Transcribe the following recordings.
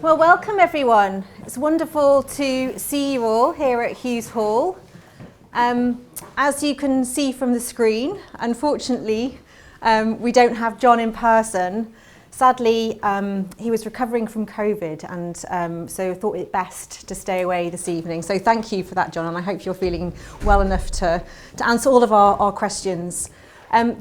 Well, welcome everyone. It's wonderful to see you all here at Hughes Hall. As you can see from the screen, unfortunately, we don't have John in person. Sadly, he was recovering from COVID and so thought it best to stay away this evening. So thank you for that, John, and I hope you're feeling well enough to answer all of our questions.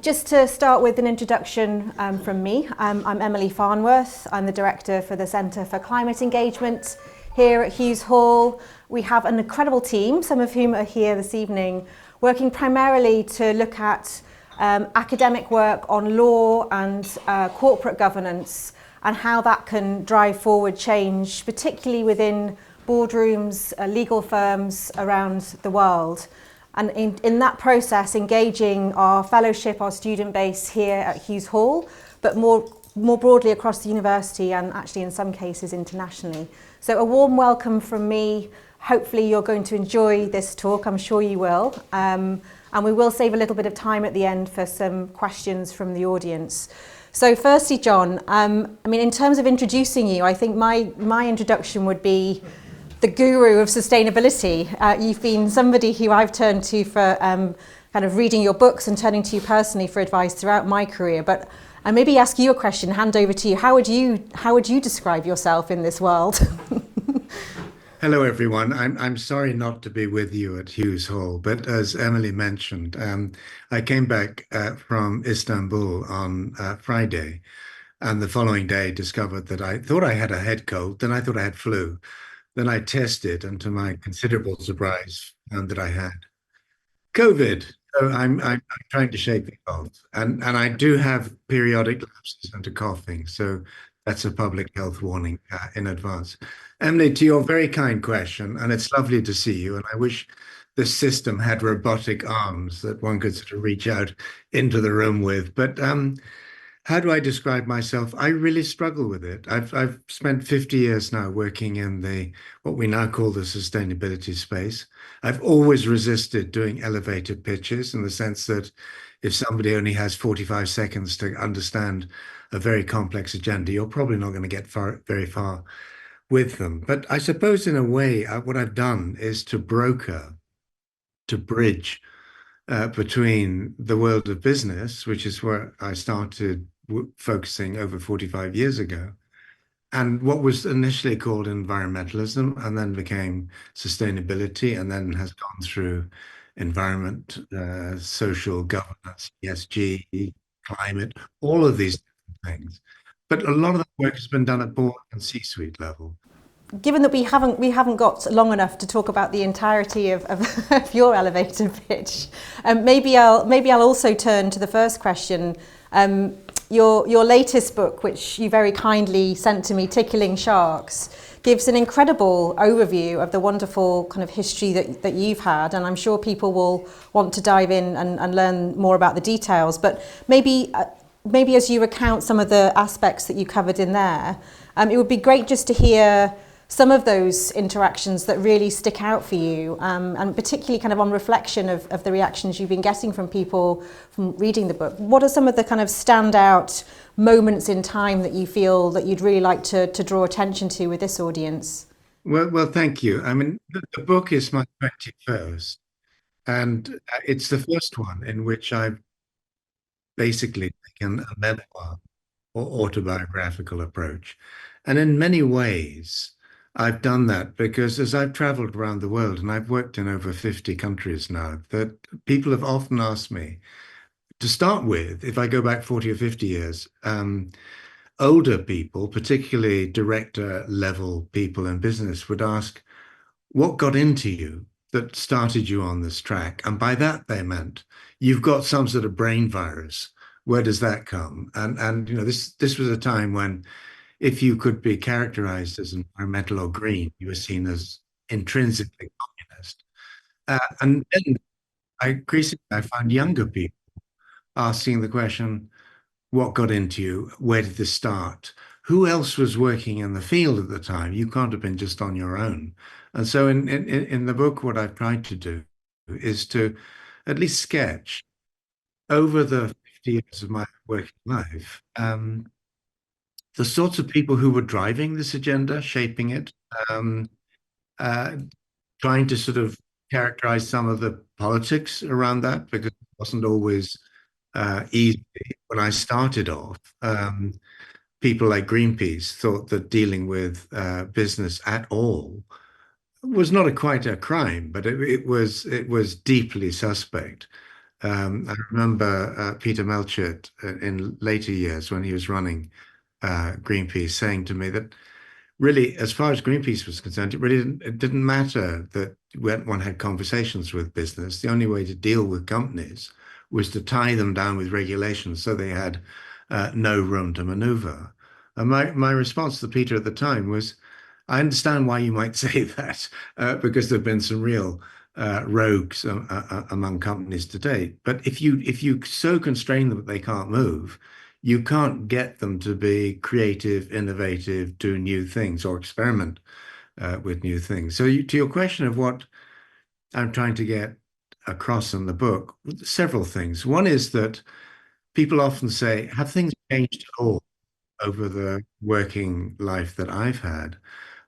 Just to start with an introduction from me, I'm Emily Farnworth. I'm the Director for the Centre for Climate Engagement here at Hughes Hall. We have an incredible team, some of whom are here this evening, working primarily to look at academic work on law and corporate governance and how that can drive forward change, particularly within boardrooms, legal firms around the world. And in that process, engaging our fellowship, our student base here at Hughes Hall, but more broadly across the university and actually in some cases internationally. So a warm welcome from me. Hopefully you're going to enjoy this talk, I'm sure you will. And we will save a little bit of time at the end for some questions from the audience. So firstly, John, in terms of introducing you, I think my introduction would be the guru of sustainability. You've been somebody who I've turned to for kind of reading your books and turning to you personally for advice throughout my career. But I maybe ask you a question, hand over to you. How would you describe yourself in this world? Hello, everyone. I'm sorry not to be with you at Hughes Hall, but as Emily mentioned, I came back from Istanbul on Friday, and the following day discovered that I thought I had a head cold, then I thought I had flu. Then I tested, and to my considerable surprise, found that I had COVID. So I'm trying to shake it off, and I do have periodic lapses into coughing. So that's a public health warning in advance. Emily, to your very kind question, and it's lovely to see you. And I wish the system had robotic arms that one could sort of reach out into the room with. But how do I describe myself? I really struggle with it. I've spent 50 years now working in what we now call the sustainability space. I've always resisted doing elevator pitches in the sense that if somebody only has 45 seconds to understand a very complex agenda, you're probably not going to get very far with them. But I suppose in a way, what I've done is to bridge between the world of business, which is where I started focusing over 45 years ago, and what was initially called environmentalism and then became sustainability and then has gone through environment, social governance, ESG, climate, all of these different things. But a lot of the work has been done at board and C-suite level. Given that we haven't got long enough to talk about the entirety of your elevator pitch, maybe I'll also turn to the first question. Your latest book, which you very kindly sent to me, Tickling Sharks, gives an incredible overview of the wonderful kind of history that you've had, and I'm sure people will want to dive in and learn more about the details. But maybe as you recount some of the aspects that you covered in there, it would be great just to hear some of those interactions that really stick out for you, and particularly kind of on reflection of the reactions you've been getting from people from reading the book. What are some of the kind of standout moments in time that you feel that you'd really like to draw attention to with this audience? Well, thank you. I mean, the book is my 21st, and it's the first one in which I've basically taken a memoir or autobiographical approach. And in many ways, I've done that because as I've traveled around the world, and I've worked in over 50 countries now, that people have often asked me, to start with, if I go back 40 or 50 years, older people, particularly director level people in business, would ask, what got into you that started you on this track? And by that, they meant, you've got some sort of brain virus. Where does that come? And this was a time when if you could be characterized as environmental or green, you were seen as intrinsically communist. And then I found younger people asking the question, what got into you? Where did this start? Who else was working in the field at the time? You can't have been just on your own. And so in the book, what I've tried to do is to at least sketch over the 50 years of my working life, the sorts of people who were driving this agenda, shaping it, um, uh, trying to sort of characterize some of the politics around that because it wasn't always easy. When I started off, people like Greenpeace thought that dealing with business at all was not quite a crime, but it was deeply suspect. I remember Peter Melchett in later years when he was running Greenpeace saying to me that really, as far as Greenpeace was concerned, it didn't matter that when one had conversations with business. The only way to deal with companies was to tie them down with regulations so they had no room to maneuver. And my response to Peter at the time was, I understand why you might say that, because there have been some real rogues among companies to date. But if you so constrain them that they can't move, you can't get them to be creative, innovative, do new things, or experiment with new things. So, to your question of what I'm trying to get across in the book, several things. One is that people often say, have things changed at all over the working life that I've had?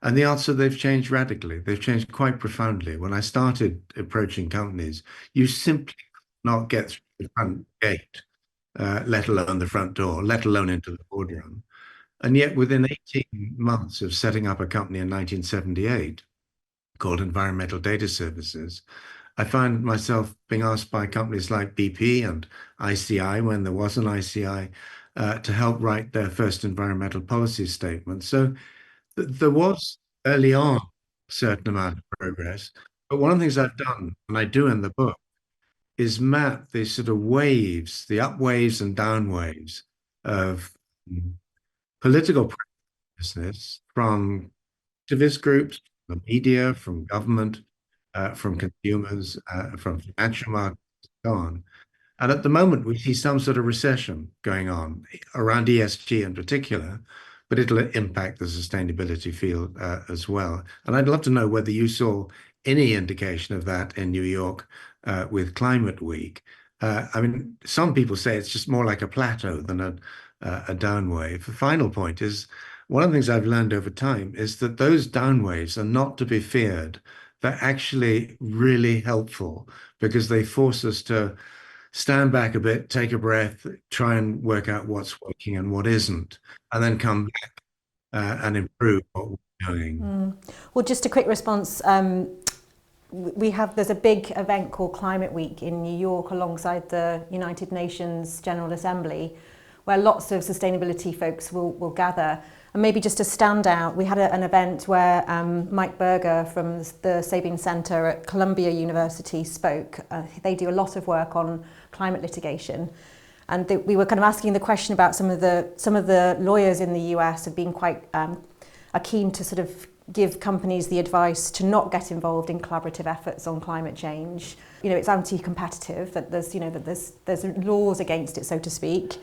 And the answer, they've changed radically. They've changed quite profoundly. When I started approaching companies, you simply could not get through the front gate, let alone the front door, let alone into the boardroom. And yet, within 18 months of setting up a company in 1978 called Environmental Data Services, I found myself being asked by companies like BP and ICI, when there was an ICI, to help write their first environmental policy statement. So there was early on a certain amount of progress. But one of the things I've done, and I do in the book, is map these sort of waves, the up waves and down waves of political practices from activist groups, from the media, from government, from consumers, from financial markets, and so on. And at the moment, we see some sort of recession going on around ESG in particular, but it'll impact the sustainability field as well. And I'd love to know whether you saw any indication of that in New York with Climate Week. I mean, some people say it's just more like a plateau than a down wave. The final point is one of the things I've learned over time is that those down waves are not to be feared. They're actually really helpful because they force us to stand back a bit, take a breath, try and work out what's working and what isn't, and then come back and improve what we're doing. Well, just a quick response. There's a big event called Climate Week in New York alongside the United Nations General Assembly, where lots of sustainability folks will gather. And maybe just to stand out, we had an event where Mike Berger from the Sabin Center at Columbia University spoke. They do a lot of work on climate litigation. And we were kind of asking the question about some of the lawyers in the US have been quite are keen to sort of give companies the advice to not get involved in collaborative efforts on climate change. You know, it's anti-competitive, that there's laws against it, so to speak.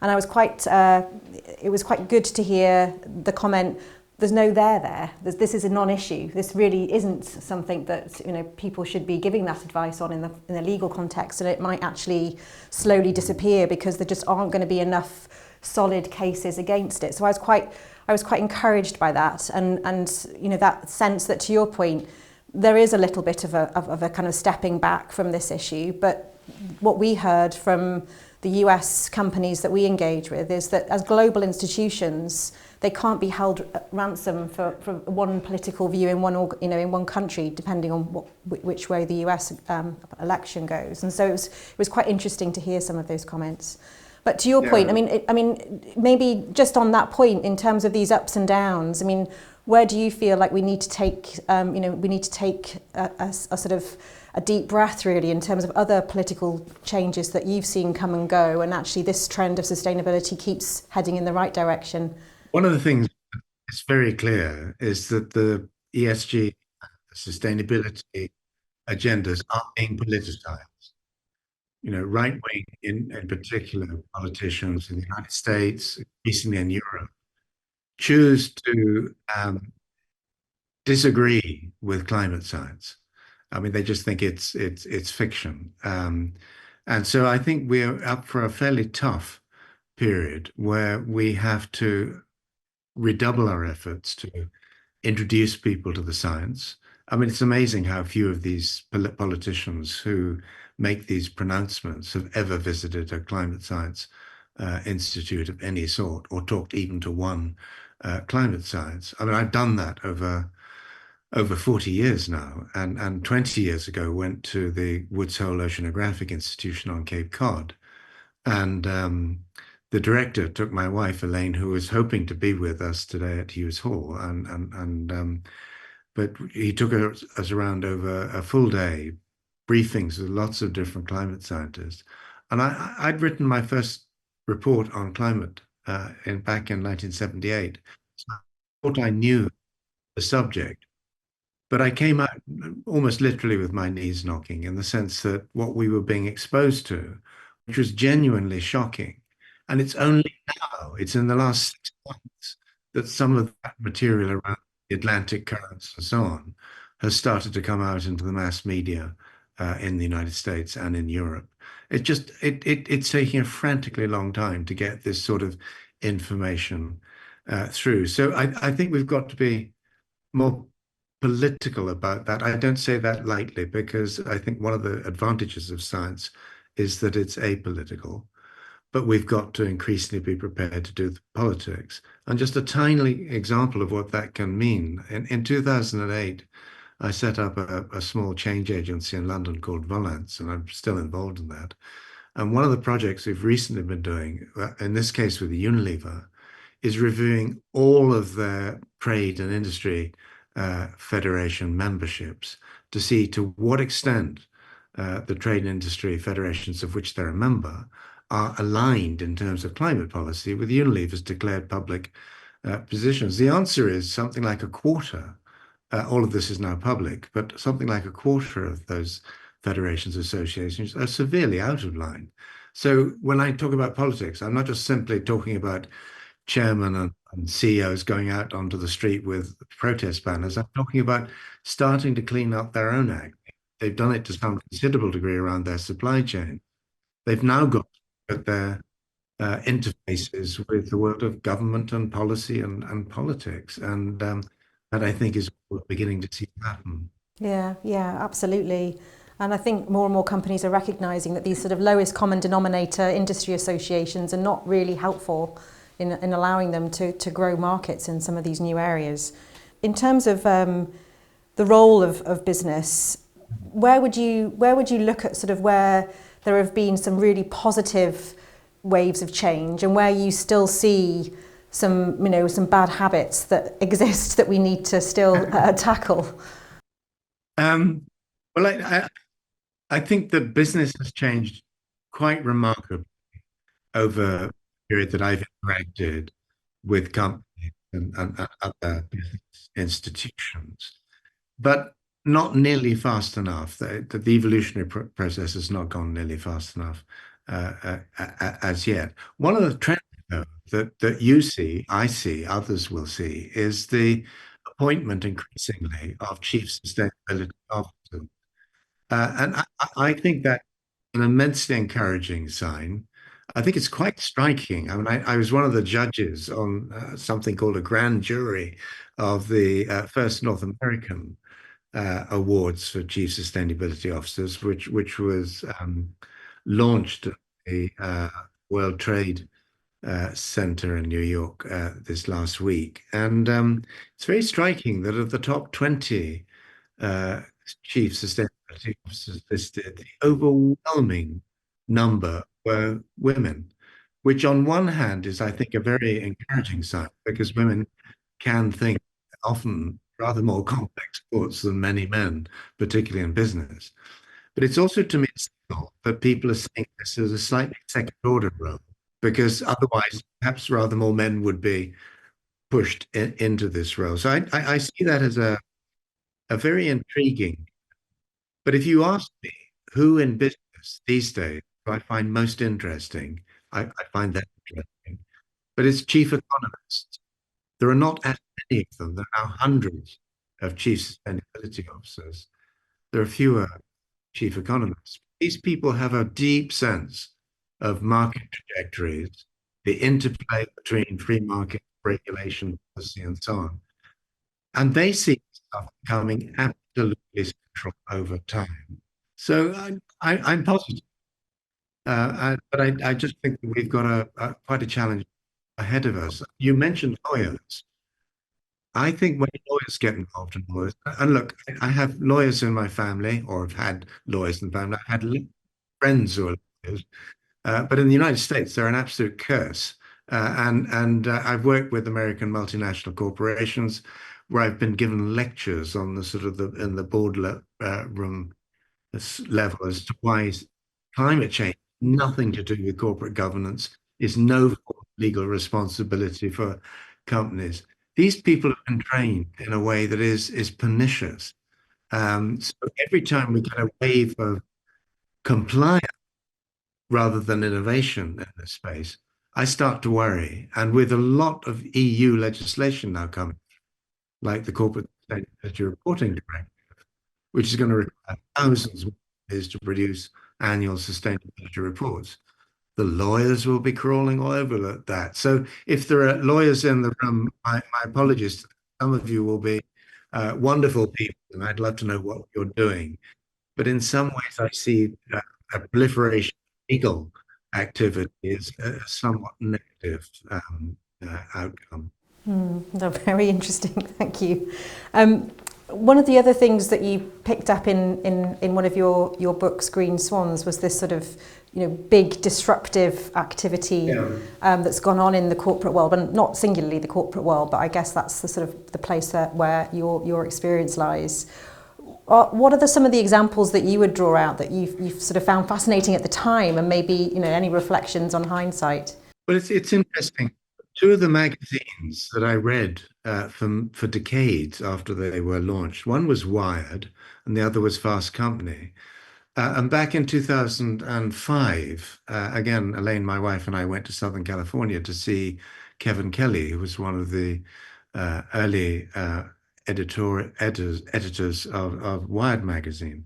And I was it was quite good to hear the comment, there's no there. This is a non-issue. This really isn't something that, you know, people should be giving that advice on in the legal context, and it might actually slowly disappear because there just aren't going to be enough solid cases against it. So I was quite encouraged by that, and you know, that sense that, to your point, there is a little bit of a kind of stepping back from this issue. But what we heard from the US companies that we engage with is that as global institutions, they can't be held ransom for one political view in one country, depending on which way the US election goes. And so it was quite interesting to hear some of those comments. But to your point, I mean, maybe just on that point, in terms of these ups and downs, I mean, where do you feel like we need to take, a sort of a deep breath, really, in terms of other political changes that you've seen come and go, and actually this trend of sustainability keeps heading in the right direction? One of the things that's very clear is that the ESG, sustainability agendas are being politicized. You know, right wing in particular politicians in the United States, increasingly in Europe, choose to disagree with climate science. I mean, they just think it's fiction. And so I think we're up for a fairly tough period where we have to redouble our efforts to introduce people to the science. I mean, it's amazing how few of these politicians who make these pronouncements have ever visited a climate science institute of any sort or talked even to one climate science. I mean, I've done that over 40 years now, and 20 years ago went to the Woods Hole Oceanographic Institution on Cape Cod, and the director took my wife Elaine, who was hoping to be with us today at Hughes Hall, and but he took us around over a full day, briefings with lots of different climate scientists, and I'd written my first report on climate back in 1978, so I thought I knew the subject. But I came out almost literally with my knees knocking in the sense that what we were being exposed to, which was genuinely shocking. And it's only now, it's in the last 6 months, that some of that material around the Atlantic currents and so on has started to come out into the mass media in the United States and in Europe. It's taking a frantically long time to get this sort of information through. So I think we've got to be more political about that. I don't say that lightly because I think one of the advantages of science is that it's apolitical, but we've got to increasingly be prepared to do the politics. And just a tiny example of what that can mean. In 2008, I set up a small change agency in London called Volants, and I'm still involved in that. And one of the projects we've recently been doing, in this case with the Unilever, is reviewing all of their trade and industry federation memberships to see to what extent the trade and industry federations of which they're a member are aligned in terms of climate policy with Unilever's declared public positions. The answer is something like a quarter. All of this is now public, but something like a quarter of those federations, associations are severely out of line. So when I talk about politics, I'm not just simply talking about chairmen and CEOs going out onto the street with protest banners. I'm talking about starting to clean up their own act. They've done it to some considerable degree around their supply chain. They've now got their interfaces with the world of government and policy and politics. And that I think is what we're beginning to see happen. Yeah, yeah, absolutely. And I think more and more companies are recognizing that these sort of lowest common denominator industry associations are not really helpful in allowing them to grow markets in some of these new areas. In terms of the role of business, where would you look at sort of where there have been some really positive waves of change and where you still see some bad habits that exist that we need to still tackle? Well, I think the business has changed quite remarkably over the period that I've interacted with companies and other business institutions, but not nearly fast enough. The evolutionary process has not gone nearly fast enough as yet. One of the trends, though, that you see, I see, others will see, is the appointment increasingly of chief sustainability officers. And I think that an immensely encouraging sign. I think it's quite striking. I mean, I was one of the judges on something called a grand jury of the first North American awards for chief sustainability officers, which was launched at the World Trade Center in New York this last week. And it's very striking that of the top 20 uh, chief sustainability officers listed, the overwhelming number were women, which on one hand is, I think, a very encouraging sign because women can think often rather more complex thoughts than many men, particularly in business. But it's also to me a signal that people are seeing this as a slightly second order role because otherwise perhaps rather more men would be pushed into this role. So I see that as a very intriguing. But if you ask me who in business these days do I find most interesting, I find that interesting. But it's chief economists. There are not as many of them. There are now hundreds of chief sustainability officers. There are fewer chief economists. These people have a deep sense of market trajectories, the interplay between free market regulation policy and so on. And they see stuff becoming absolutely central over time. So I'm positive, but I just think that we've got quite a challenge ahead of us. You mentioned lawyers. I think when lawyers get involved in lawyers, and look, I have lawyers in my family, or have had lawyers in the family. I had friends who are lawyers, but in the United States, they're an absolute curse. And I've worked with American multinational corporations where I've been given lectures on the sort of the in the room level as to why climate change, nothing to do with corporate governance, is no legal responsibility for companies. These people have been trained in a way that is pernicious. So every time we get a wave of compliance rather than innovation in this space, I start to worry. And with a lot of EU legislation now coming, like the Corporate Sustainability Reporting Directive, which is going to require thousands of years to produce annual sustainability reports. The lawyers will be crawling all over that. So if there are lawyers in the room, my apologies. Some of you will be wonderful people, and I'd love to know what you're doing. But in some ways, I see a proliferation of legal activity as a somewhat negative outcome. No, very interesting. Thank you. One of the other things that you picked up in one of your books, Green Swans, was this sort of big disruptive activity that's gone on in the corporate world, and not singularly the corporate world, but I guess that's the sort of the place where your experience lies. What are some of the examples that you would draw out that you've sort of found fascinating at the time, and maybe any reflections on hindsight? Well, it's interesting. Two of the magazines that I read for decades after they were launched, one was Wired and the other was Fast Company. And back in 2005, again, Elaine, my wife, and I went to Southern California to see Kevin Kelly, who was one of the early editors of Wired magazine.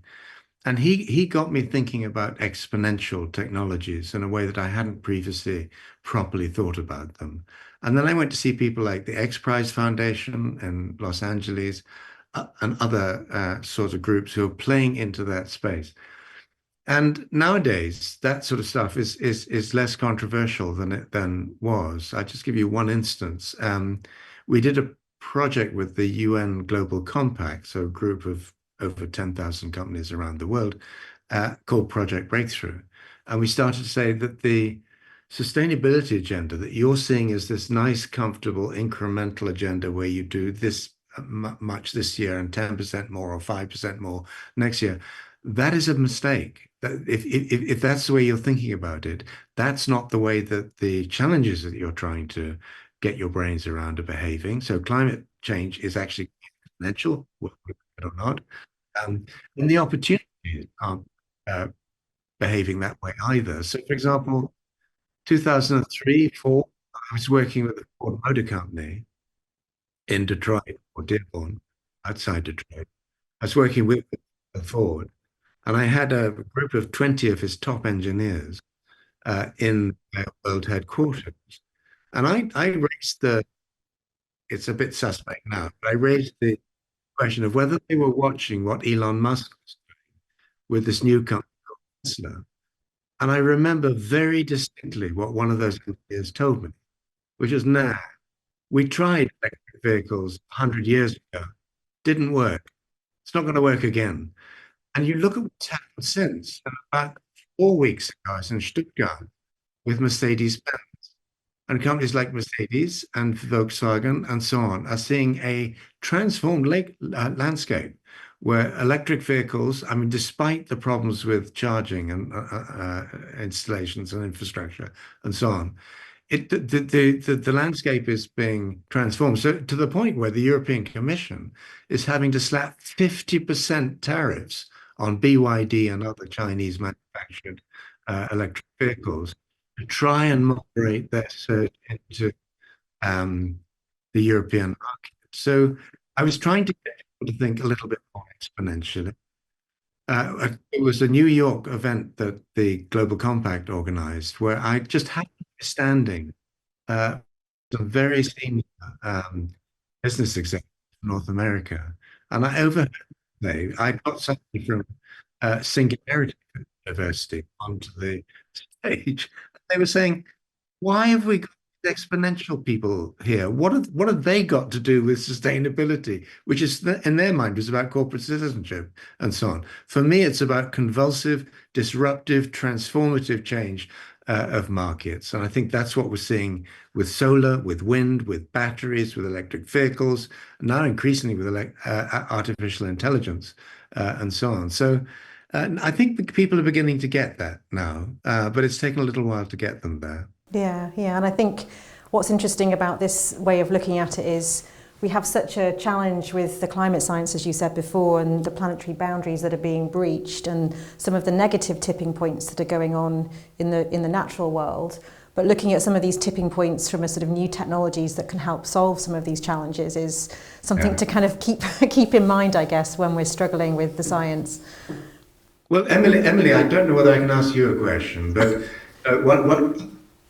And he got me thinking about exponential technologies in a way that I hadn't previously properly thought about them. And then I went to see people like the X Prize Foundation in Los Angeles, and other sorts of groups who are playing into that space. And nowadays, that sort of stuff is less controversial than it then was. I just give you one instance. We did a project with the UN Global Compact, so a group of over 10,000 companies around the world, called Project Breakthrough. And we started to say that the sustainability agenda that you're seeing is this nice, comfortable, incremental agenda where you do this much this year and 10% more or 5% more next year. That is a mistake. If that's the way you're thinking about it, that's not the way that the challenges that you're trying to get your brains around are behaving. So climate change is actually exponential, whether it or not. And the opportunities aren't behaving that way either. So, for example, 2003, 4, I was working with the Ford Motor Company in Detroit or Dearborn, outside Detroit. I was working with Ford, and I had a group of 20 of his top engineers in their world headquarters. And I raised it's a bit suspect now, but I raised the question of whether they were watching what Elon Musk was doing with this new company called Tesla. And I remember very distinctly what one of those engineers told me, which is, nah, we tried electric vehicles 100 years ago, didn't work. It's not going to work again. And you look at what's happened since. And about 4 weeks ago, I was in Stuttgart with Mercedes-Benz. And companies like Mercedes and Volkswagen and so on are seeing a transformed landscape where electric vehicles, I mean, despite the problems with charging and installations and infrastructure and so on, the landscape is being transformed. So to the point where the European Commission is having to slap 50% tariffs on BYD and other Chinese manufactured electric vehicles to try and moderate their surge into the European market. So I was trying to get people to think a little bit more exponentially. It was a New York event that the Global Compact organized where I just happened to be standing some very senior business executive for North America, and I got somebody from Singularity University onto the stage. They were saying, why have we got exponential people here? What have they got to do with sustainability? Which is, in their mind, was about corporate citizenship and so on. For me, it's about convulsive, disruptive, transformative change of markets. And I think that's what we're seeing with solar, with wind, with batteries, with electric vehicles, now increasingly with artificial intelligence and so on. So I think people are beginning to get that now, but it's taken a little while to get them there. Yeah, yeah. And I think what's interesting about this way of looking at it is we have such a challenge with the climate science, as you said before, and the planetary boundaries that are being breached and some of the negative tipping points that are going on in the natural world. But looking at some of these tipping points from a sort of new technologies that can help solve some of these challenges is something to kind of keep in mind, I guess, when we're struggling with the science. Well, Emily, I don't know whether I can ask you a question, but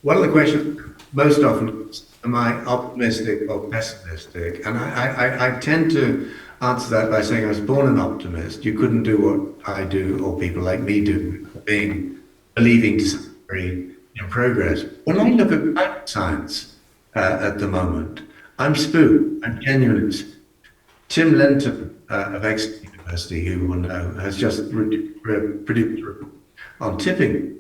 one of the questions most often is, am I optimistic or pessimistic? And I tend to answer that by saying I was born an optimist. You couldn't do what I do or people like me do, believing to some degree in progress. When I look at climate science at the moment, I'm spooked. I'm genuinely spooked. Tim Lenton of Exeter University, who will know, has just produced a report on tipping.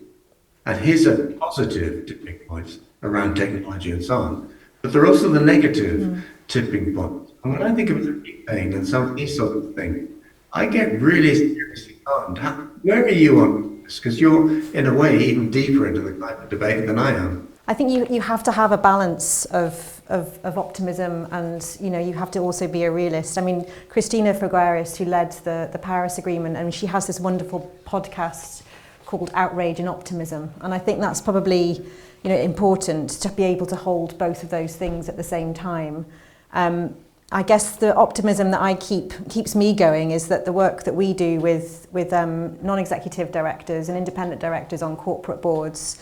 And here's a positive tipping points around technology and so on. But there are also the negative tipping points. And when I think of methane and some of these sort of things, I get really seriously alarmed. Where are you on this? Because you're, in a way, even deeper into the climate debate than I am. I think you have to have a balance of optimism, and you have to also be a realist. I mean, Christina Figueres, who led the Paris Agreement, and she has this wonderful podcast called Outrage and Optimism, and I think that's probably important to be able to hold both of those things at the same time. I guess the optimism that keeps me going is that the work that we do with non-executive directors and independent directors on corporate boards,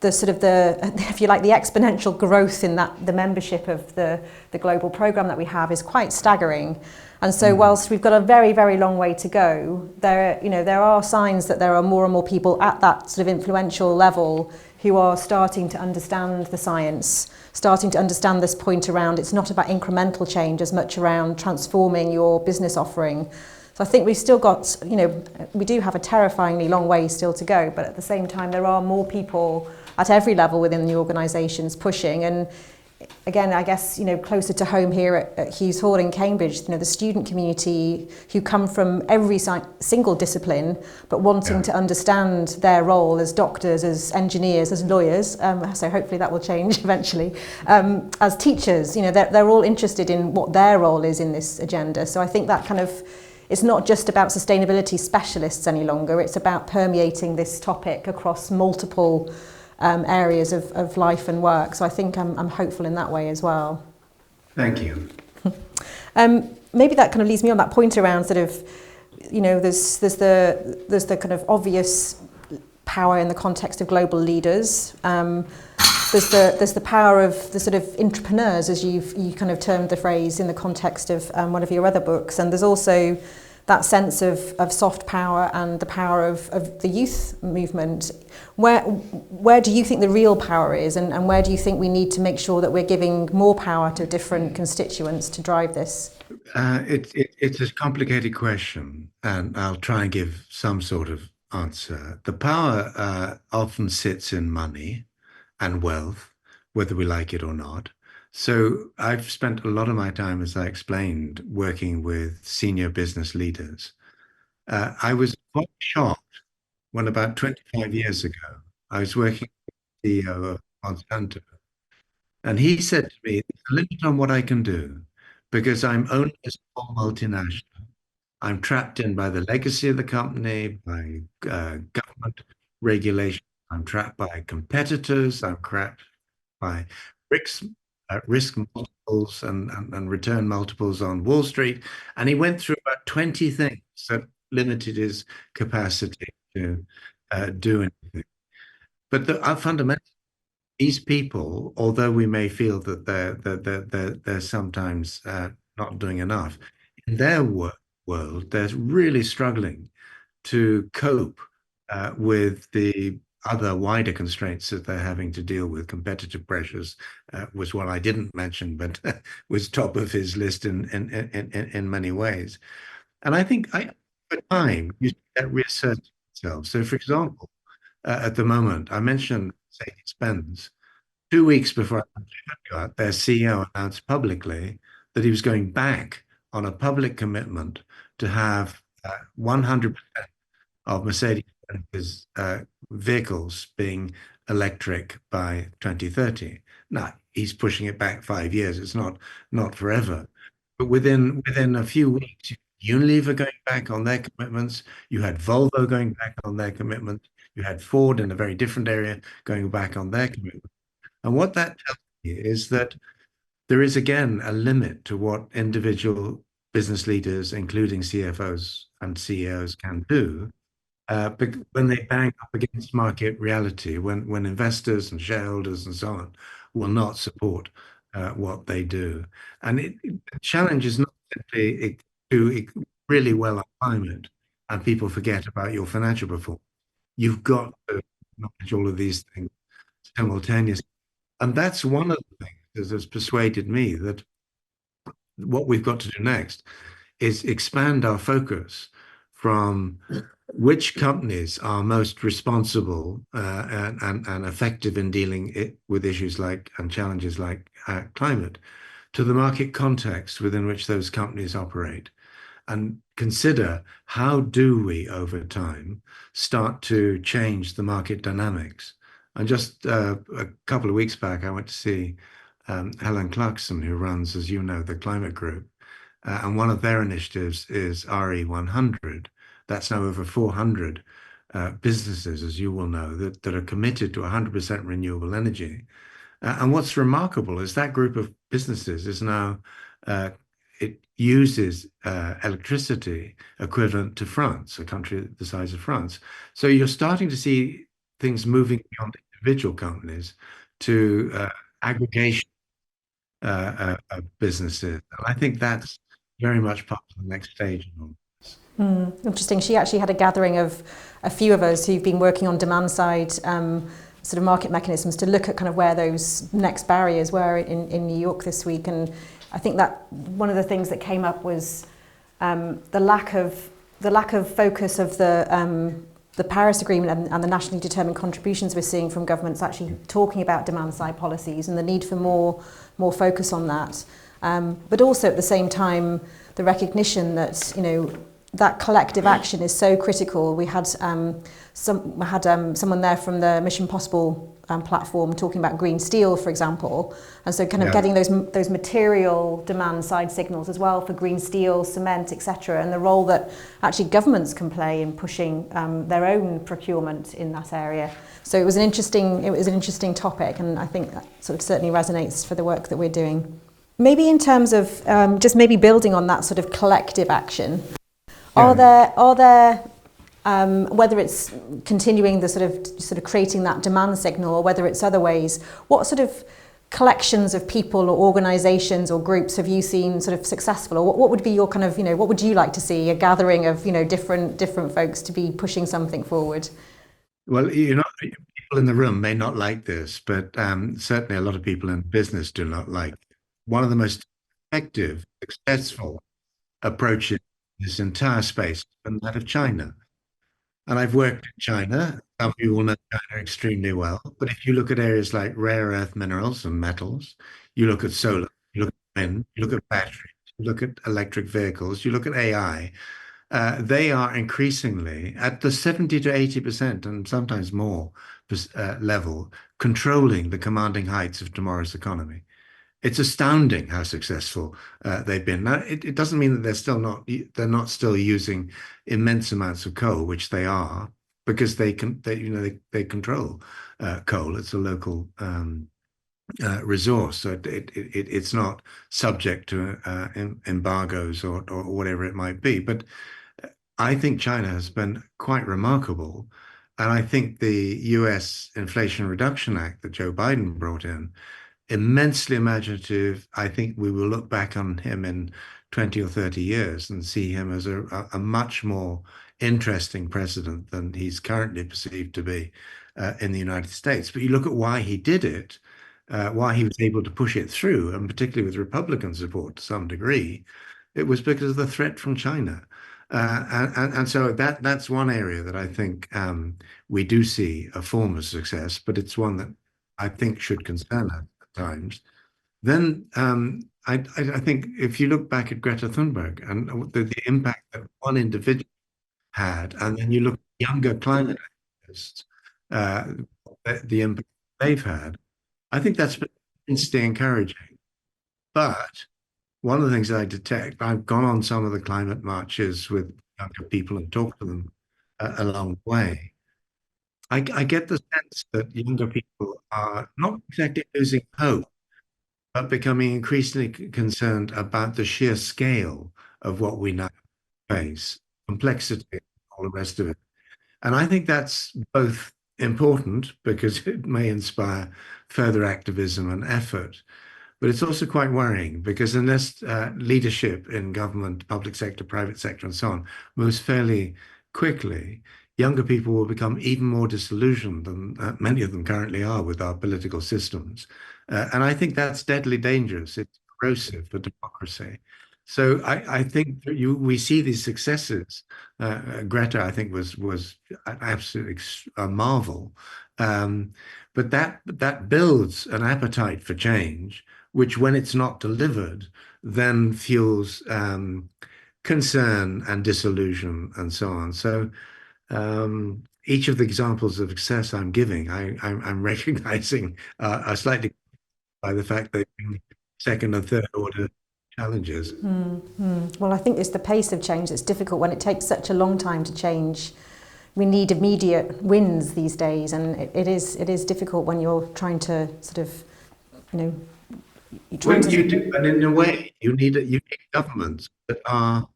if you like, the exponential growth in the membership of the global program that we have is quite staggering. And so whilst we've got a very, very long way to go, there are signs that there are more and more people at that sort of influential level who are starting to understand the science, starting to understand this point around it's not about incremental change as much around transforming your business offering. So I think we've still got, we do have a terrifyingly long way still to go, but at the same time there are more people at every level within the organisations pushing. And again, I guess, closer to home here at Hughes Hall in Cambridge, the student community who come from every single discipline, but wanting to understand their role as doctors, as engineers, as lawyers, so hopefully that will change eventually, as teachers, they're all interested in what their role is in this agenda. So I think that kind of, it's not just about sustainability specialists any longer, it's about permeating this topic across multiple areas of life and work. So I think I'm hopeful in that way as well. Thank you. Maybe that kind of leads me on that point around sort of, there's the kind of obvious power in the context of global leaders. There's the power of the sort of entrepreneurs, as you kind of termed the phrase in the context of one of your other books, and there's also that sense of soft power and the power of the youth movement. Where do you think the real power is, and where do you think we need to make sure that we're giving more power to different constituents to drive this? It's a complicated question, and I'll try and give some sort of answer. The power often sits in money and wealth, whether we like it or not. So I've spent a lot of my time, as I explained, working with senior business leaders. I was quite shocked when about 25 years ago, I was working with the CEO of Monsanto, and he said to me, "There's a limit on what I can do because I'm only a small multinational. I'm trapped in by the legacy of the company, by government regulation. I'm trapped by competitors. I'm trapped by risk, risk multiples and return multiples on Wall Street." And he went through about 20 things that limited his capacity to do anything. But fundamentally, these people, although we may feel that they're sometimes not doing enough, in their world, they're really struggling to cope with the other wider constraints that they're having to deal with. Competitive pressures was one I didn't mention, but was top of his list in many ways. And I think over time, you see that reasserting itself. So, for example, at the moment, I mentioned Mercedes-Benz. 2 weeks before I got their CEO announced publicly that he was going back on a public commitment to have 100% of Mercedes-Benz's vehicles being electric by 2030. Now, he's pushing it back 5 years. It's not forever. But within a few weeks, Unilever going back on their commitments, you had Volvo going back on their commitment, you had Ford in a very different area going back on their commitment. And what that tells you is that there is again a limit to what individual business leaders, including CFOs and CEOs, can do when they bang up against market reality, when investors and shareholders and so on will not support what they do. And the challenge is not simply do really well on climate and people forget about your financial performance. You've got to acknowledge all of these things simultaneously. And that's one of the things that has persuaded me that what we've got to do next is expand our focus from which companies are most responsible and effective in dealing with issues like and challenges like climate to the market context within which those companies operate and consider how do we over time start to change the market dynamics. And just a couple of weeks back, I went to see Helen Clarkson, who runs, as you know, the climate group. And one of their initiatives is RE100. That's now over 400 businesses, as you will know, that are committed to 100% renewable energy. And what's remarkable is that group of businesses is now, it uses electricity equivalent to France, a country the size of France. So you're starting to see things moving beyond individual companies to aggregation businesses. And I think that's very much part of the next stage. Interesting. She actually had a gathering of a few of us who've been working on demand side sort of market mechanisms to look at kind of where those next barriers were in New York this week. And I think that one of the things that came up was the lack of focus of the Paris Agreement and the nationally determined contributions we're seeing from governments actually talking about demand side policies and the need for more focus on that. But also at the same time, the recognition that, you know, that collective action is so critical. We had someone there from the Mission Possible platform talking about green steel, for example, and so kind of getting those material demand side signals as well for green steel, cement, etc., and the role that actually governments can play in pushing their own procurement in that area. So it was an interesting topic, and I think that sort of certainly resonates for the work that we're doing. Maybe in terms of just maybe building on that sort of collective action. Are there whether it's continuing the sort of creating that demand signal or whether it's other ways, what sort of collections of people or organizations or groups have you seen sort of successful, or what would be your kind of, you know, what would you like to see, a gathering of, you know, different folks to be pushing something forward? Well, you know, people in the room may not like this, but certainly a lot of people in business do not like it. One of the most effective, successful approaches in this entire space and that of China. And I've worked in China. Some people will know China extremely well. But if you look at areas like rare earth minerals and metals, you look at solar, you look at wind, you look at batteries, you look at electric vehicles, you look at AI, they are increasingly at the 70 to 80% and sometimes more level, controlling the commanding heights of tomorrow's economy. It's astounding how successful they've been. Now, it doesn't mean that they're not still using immense amounts of coal, which they are, because they control coal. It's a local resource, so it's not subject to embargoes or whatever it might be. But I think China has been quite remarkable And I think the US Inflation Reduction Act that Joe Biden brought in, immensely imaginative. I think we will look back on him in 20 or 30 years and see him as a much more interesting president than he's currently perceived to be in the United States. But you look at why he did it, why he was able to push it through, and particularly with Republican support to some degree, it was because of the threat from China. And so that's one area that I think we do see a form of success, but it's one that I think should concern us at times. Then I think if you look back at Greta Thunberg and the impact that one individual had, and then you look at younger climate activists, uh, the impact they've had, I think that's been immensely encouraging. But one of the things I detect, I've gone on some of the climate marches with younger people and talked to them along the way. I get the sense that younger people are not exactly losing hope, but becoming increasingly concerned about the sheer scale of what we now face, complexity, all the rest of it. And I think that's both important because it may inspire further activism and effort, but it's also quite worrying because unless leadership in government, public sector, private sector, and so on moves fairly quickly, younger people will become even more disillusioned than many of them currently are with our political systems. And I think that's deadly dangerous. It's corrosive for democracy. So I think that we see these successes. Greta, I think, was an absolute a marvel. Um, but that builds an appetite for change which, when it's not delivered, then fuels concern and disillusion and so on. So each of the examples of success I'm giving, I'm recognizing are slightly by the fact they've been second and third order challenges. Well, I think it's the pace of change that's difficult when it takes such a long time to change. We need immediate wins these days, and it is difficult when you're trying to sort of, you know, When you do, and in a way, you need governments that are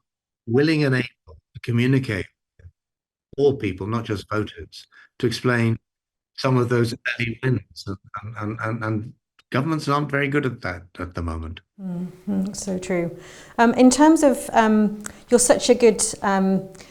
willing and able to communicate with all people, not just voters, to explain some of those early wins. And governments aren't very good at that at the moment. So true. In terms of, you're such a good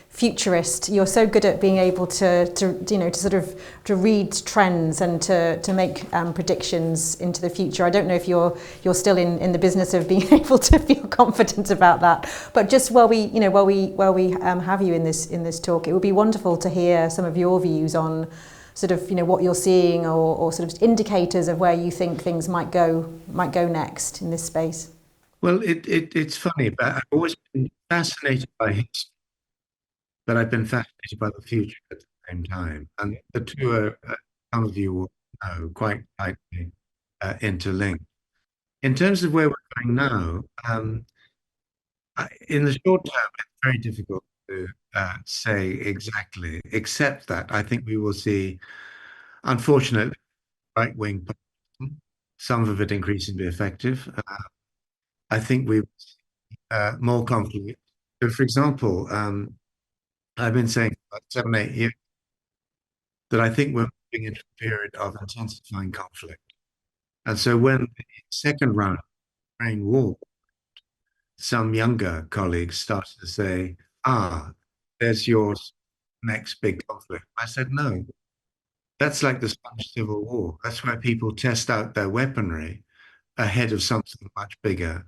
futurist. You're so good at being able to you know, to sort of to read trends and to make predictions into the future. I don't know if you're still in the business of being able to feel confident about that. But just while we have you in this talk, it would be wonderful to hear some of your views on sort of, you know, what you're seeing or sort of indicators of where you think things might go next in this space. Well, it's funny, but I've always been fascinated by history, but I've been fascinated by the future at the same time. And the two are, some of you will know, quite tightly interlinked. In terms of where we're going now, in the short term, it's very difficult to say exactly, except that I think we will see, unfortunately, right-wing populism, some of it increasingly effective. I think we more conflict. So, for example, I've been saying for about 7, 8 years that I think we're moving into a period of intensifying conflict. And so when the second round of the Ukraine war, some younger colleagues started to say, there's your next big conflict. I said, no, that's like the Spanish Civil War. That's where people test out their weaponry ahead of something much bigger.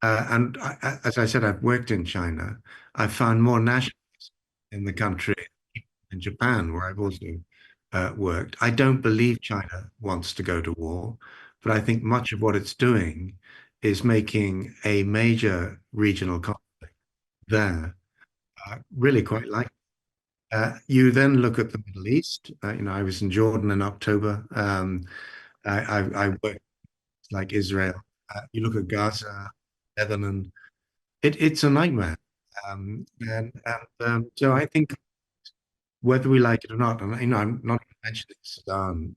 And as I said, I've worked in China. I've found more nationalism in the country, in Japan, where I've also worked. I don't believe China wants to go to war, but I think much of what it's doing is making a major regional conflict there really quite likely. You then look at the Middle East. I was in Jordan in October. I worked like Israel. You look at Gaza, Lebanon. It's a nightmare. So I think whether we like it or not, and I'm not mentioning Sudan,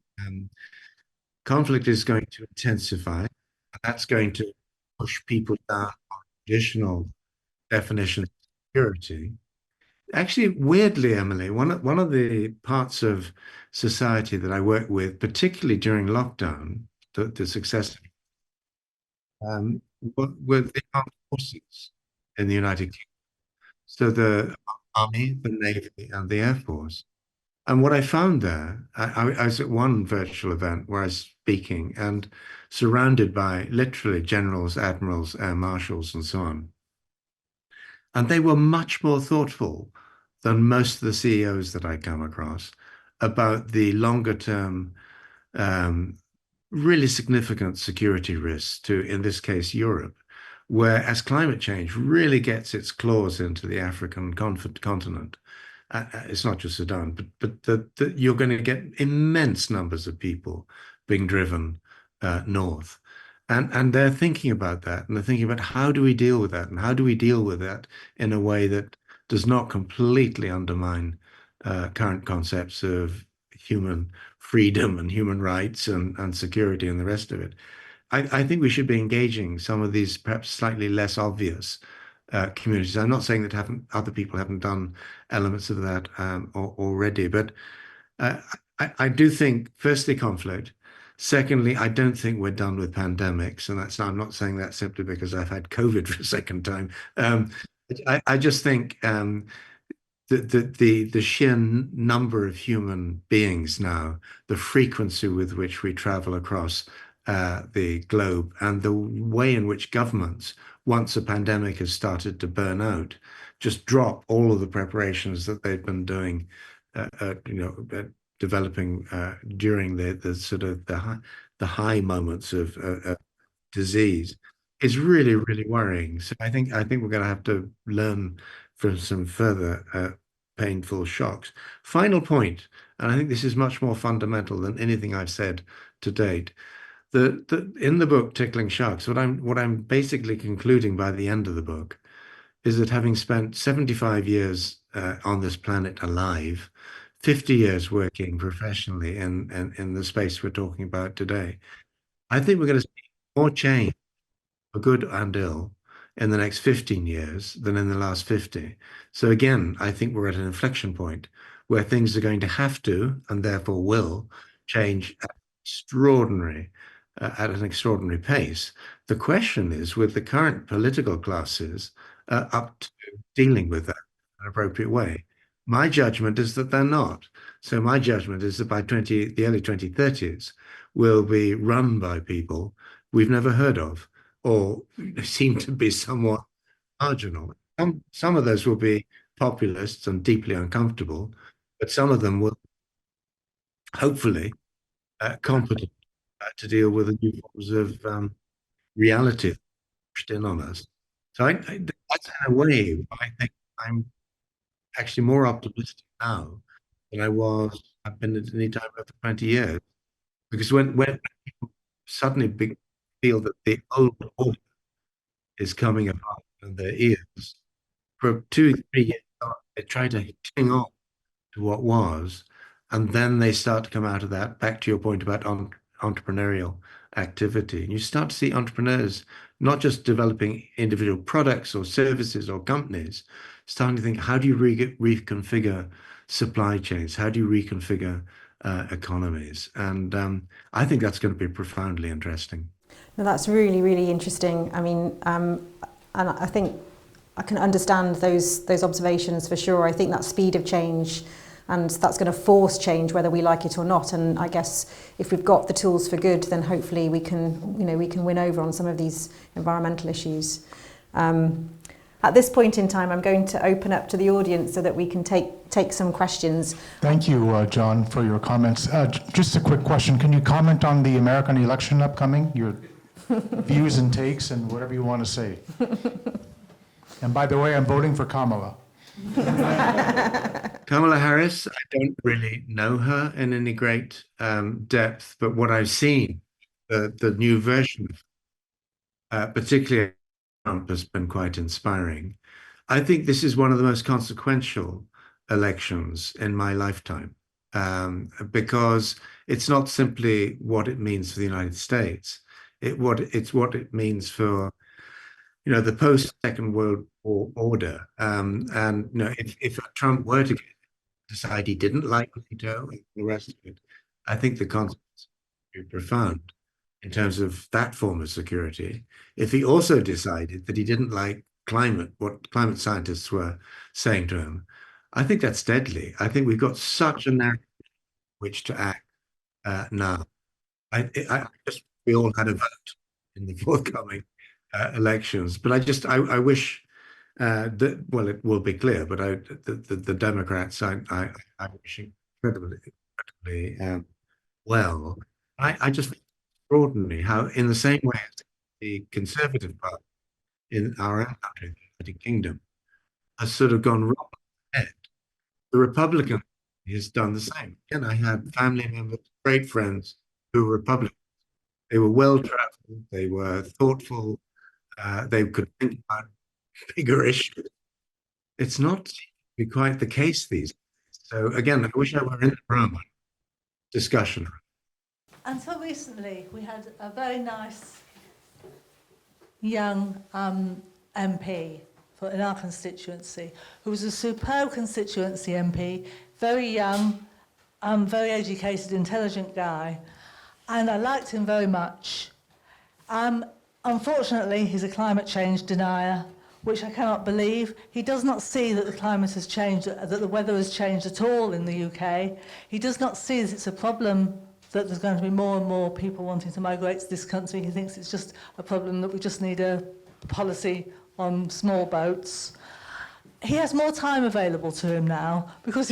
conflict is going to intensify, and that's going to push people down on traditional definitions of security. Actually, weirdly, Emily, one of the parts of society that I work with, particularly during lockdown, the success were the armed forces in the United Kingdom. So the Army, the Navy, and the Air Force. And what I found there, I was at one virtual event where I was speaking and surrounded by literally generals, admirals, air marshals, and so on. And they were much more thoughtful than most of the CEOs that I come across about the longer term, um, really significant security risks to, in this case, Europe, where as climate change really gets its claws into the African continent, it's not just Sudan, but you're going to get immense numbers of people being driven north. And they're thinking about that, and they're thinking about how do we deal with that, and how do we deal with that in a way that does not completely undermine current concepts of human freedom and human rights and security and the rest of it. I think we should be engaging some of these perhaps slightly less obvious communities. I'm not saying that haven't other people haven't done elements of that already, but uh, I do think, firstly, conflict. Secondly, I don't think we're done with pandemics, and I'm not saying that simply because I've had COVID for a second time. I just think the sheer number of human beings now, the frequency with which we travel across the globe, and the way in which governments, once a pandemic has started to burn out, just drop all of the preparations that they've been doing, developing during the sort of the high moments of disease is really, really worrying. So I think we're going to have to learn from some further painful shocks. Final point, and I think this is much more fundamental than anything I've said to date. In the book Tickling Sharks, what I'm basically concluding by the end of the book is that having spent 75 years on this planet alive, 50 years working professionally in the space we're talking about today, I think we're going to see more change for good and ill in the next 15 years than in the last 50. So again, I think we're at an inflection point where things are going to have to, and therefore will, change at an extraordinary pace. The question is, with the current political classes up to dealing with that in an appropriate way. My judgment is that they're not. So my judgment is that by the early 2030s, will be run by people we've never heard of or seem to be somewhat marginal. Some of those will be populists and deeply uncomfortable, but some of them will hopefully competent to deal with the new forms of reality pushed in on us. So that's in a way, I think I'm actually more optimistic now than I've been at any time over 20 years. Because when people suddenly feel that the old order is coming apart in their ears, for 2, 3 years, they try to cling on to what was, and then they start to come out of that. Back to your point about entrepreneurial activity, and you start to see entrepreneurs not just developing individual products or services or companies, starting to think, how do you reconfigure supply chains? How do you reconfigure economies? And I think that's going to be profoundly interesting. No, that's really, really interesting. I mean, and I think I can understand those observations for sure. I think that speed of change, and that's going to force change whether we like it or not. And I guess if we've got the tools for good, then hopefully we can win over on some of these environmental issues. At this point in time, I'm going to open up to the audience so that we can take some questions. Thank you, John, for your comments. Just a quick question. Can you comment on the American election upcoming? Your views and takes and whatever you want to say. And by the way, I'm voting for Kamala. Kamala Harris, I don't really know her in any great depth, but what I've seen, the new version, particularly Trump, has been quite inspiring. I think this is one of the most consequential elections in my lifetime, because it's not simply what it means for the United States. It's what it means for the post-Second World War order. And if Trump were to decide he didn't like NATO and the rest of it, I think the consequences would be profound in terms of that form of security. If he also decided that he didn't like what climate scientists were saying to him, I think that's deadly. I think we've got such a narrow which to act now. I just we all had a vote in the forthcoming elections, but I wish that well it will be clear, but the Democrats I wish incredibly well. I just think it's extraordinary how in the same way as the Conservative Party in our own country, the United Kingdom, has sort of gone wrong ahead. The Republican has done the same. Again, I had family members, great friends who were Republicans. They were well traveled, they were thoughtful, they could think about bigger issues. It's not be quite the case these days. So again, I wish I were in the room discussion. Until recently, we had a very nice young MP in our constituency, who was a superb constituency MP, very young, very educated, intelligent guy, and I liked him very much. Unfortunately, he's a climate change denier, which I cannot believe. He does not see that the climate has changed, that the weather has changed at all in the UK. He does not see that it's a problem that there's going to be more and more people wanting to migrate to this country. He thinks it's just a problem that we just need a policy on small boats. He has more time available to him now because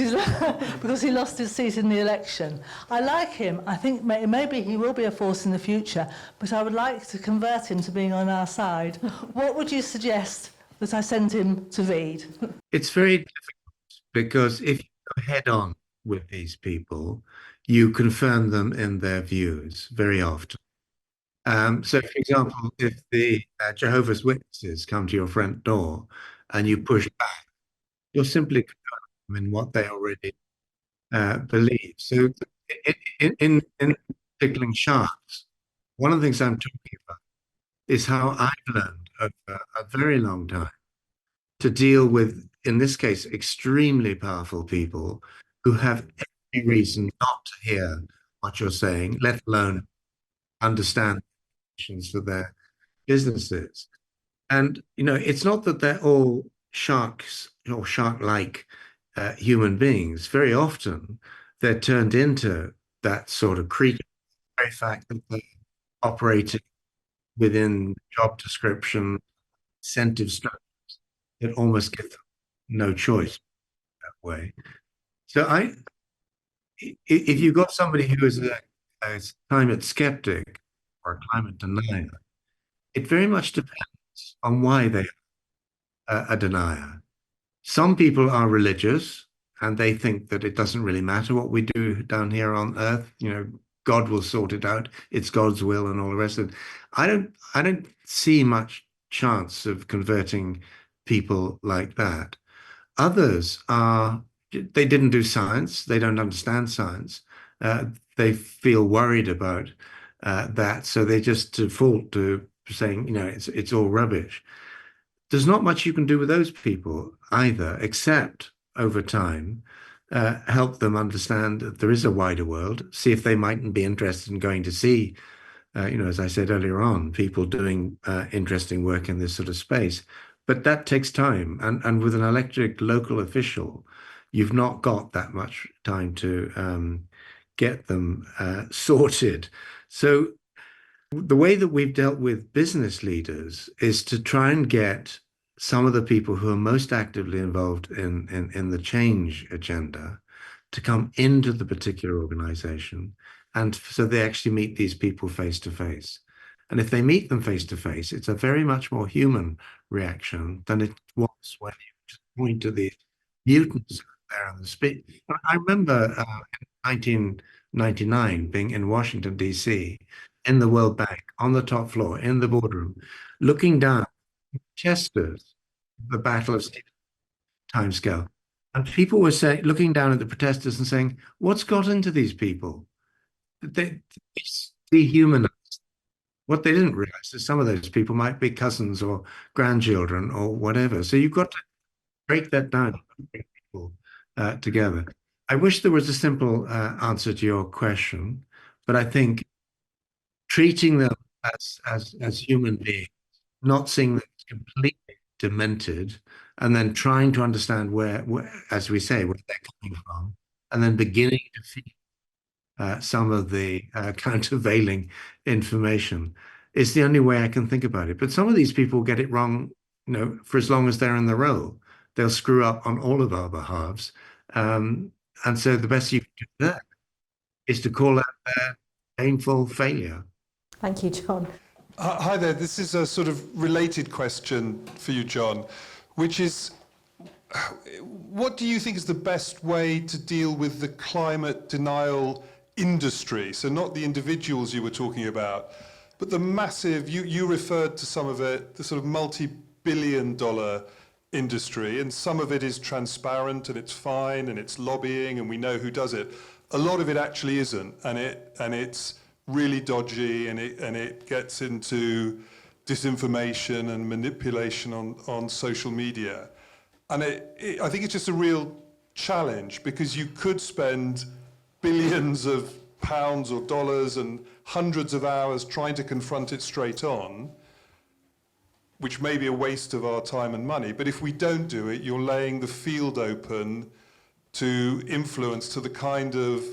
because he lost his seat in the election. I like him. I think maybe he will be a force in the future, but I would like to convert him to being on our side. What would you suggest that I send him to read? It's very difficult because if you go head on with these people, you confirm them in their views very often. So, for example, if the Jehovah's Witnesses come to your front door and you push back, you're simply confirming them in what they already believe. So, in tickling sharks, one of the things I'm talking about is how I've learned over a very long time to deal with, in this case, extremely powerful people who have every reason not to hear what you're saying, let alone understand for their businesses. And, it's not that they're all sharks or shark-like human beings. Very often, they're turned into that sort of creature. The very fact that they're operating within job description, incentive structures that almost give them no choice that way. So if you've got somebody who is a climate skeptic or a climate denier, it very much depends on why they are a denier. Some people are religious and they think that it doesn't really matter what we do down here on Earth. God will sort it out. It's God's will and all the rest of it. I don't see much chance of converting people like that. Others they didn't do science. They don't understand science. They feel worried about that, so they just default to saying, it's all rubbish. There's not much you can do with those people either, except over time, help them understand that there is a wider world, see if they mightn't be interested in going to see, as I said earlier on, people doing interesting work in this sort of space. But that takes time. And with an elected local official, you've not got that much time to get them sorted. So the way that we've dealt with business leaders is to try and get some of the people who are most actively involved in the change agenda to come into the particular organization. And so they actually meet these people face to face. And if they meet them face to face, it's a very much more human reaction than it was when you just point to the mutants there on the street. I remember in 1999 being in Washington, D.C., in the World Bank, on the top floor, in the boardroom, looking down at protesters, the Battle of timescale. And people were looking down at the protesters and saying, what's got into these people? They dehumanized. What they didn't realize is some of those people might be cousins or grandchildren or whatever. So you've got to break that down, bring people together. I wish there was a simple answer to your question, but I think treating them as human beings, not seeing them as completely demented, and then trying to understand where, as we say, where they're coming from, and then beginning to feel some of the countervailing information is the only way I can think about it. But some of these people get it wrong, for as long as they're in the role. They'll screw up on all of our behalves. And so the best you can do there is to call out their painful failure. Thank you, John. Hi there. This is a sort of related question for you, John, which is, what do you think is the best way to deal with the climate denial industry? So not the individuals you were talking about, but the massive, you referred to some of it, the sort of multi-billion-dollar industry, and some of it is transparent and it's fine and it's lobbying and we know who does it. A lot of it actually isn't, and it's really dodgy, and it gets into disinformation and manipulation on social media. And I think it's just a real challenge, because you could spend billions of pounds or dollars and hundreds of hours trying to confront it straight on, which may be a waste of our time and money. But if we don't do it, you're laying the field open to influence, to the kind of